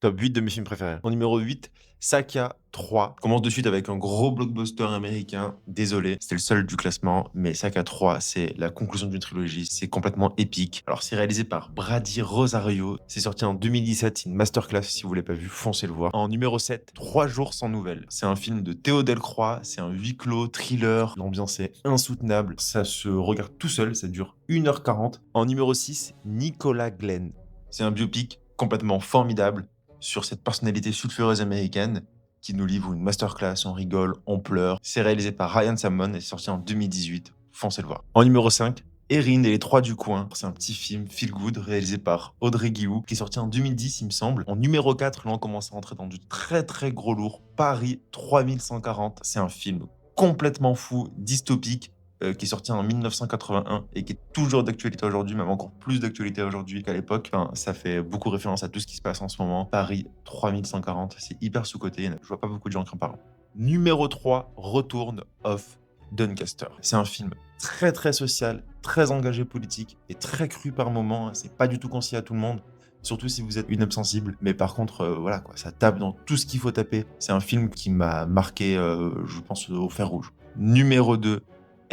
Top 8 de mes films préférés. En numéro 8, Saka 3. Commence de suite avec un gros blockbuster américain. Désolé, c'était le seul du classement, mais Saka 3, c'est la conclusion d'une trilogie. C'est complètement épique. Alors, c'est réalisé par Brady Rosario. C'est sorti en 2017. C'est une masterclass. Si vous l'avez pas vu, foncez le voir. En numéro 7, 3 jours sans nouvelles. C'est un film de Théo Delcroix. C'est un huis clos, thriller. L'ambiance est insoutenable. Ça se regarde tout seul. Ça dure 1h40. En numéro 6, Nicolas Glenn. C'est un biopic complètement formidable sur cette personnalité sulfureuse américaine qui nous livre une masterclass, on rigole, on pleure. C'est réalisé par Ryan Salmon et c'est sorti en 2018. Foncez le voir. En numéro 5, Erin et les Trois du coin. C'est un petit film feel good réalisé par Audrey Guillou qui est sorti en 2010, il me semble. En numéro 4, là, on commence à rentrer dans du très très gros lourd. Paris 3140. C'est un film complètement fou, dystopique, qui est sorti en 1981 et qui est toujours d'actualité aujourd'hui, même encore plus d'actualité aujourd'hui qu'à l'époque. Enfin, ça fait beaucoup référence à tout ce qui se passe en ce moment. Paris 3140, c'est hyper sous-coté. Je vois pas beaucoup de gens qui en parlent. Numéro 3, Return of Doncaster. C'est un film très très social, très engagé politique et très cru par moments. C'est pas du tout conseillé à tout le monde. Surtout si vous êtes une âme sensible. Mais par contre, voilà quoi, ça tape dans tout ce qu'il faut taper. C'est un film qui m'a marqué, je pense, au fer rouge. Numéro 2,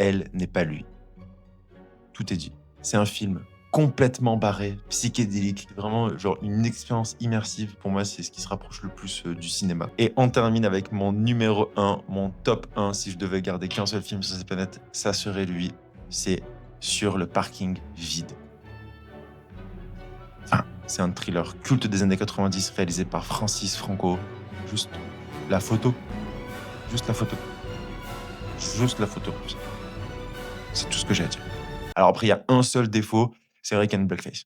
Elle n'est pas lui. Tout est dit. C'est un film complètement barré, psychédélique, vraiment genre une expérience immersive. Pour moi, c'est ce qui se rapproche le plus du cinéma. Et on termine avec mon numéro 1, mon top 1. Si je devais garder qu'un seul film sur cette planète, ça serait lui. C'est Sur le parking vide. Enfin, c'est un thriller culte des années 90 réalisé par Francis Franco. Juste la photo. Juste la photo. Juste la photo. C'est tout ce que j'ai à dire. Alors après, il y a un seul défaut, c'est Rick and Blackface.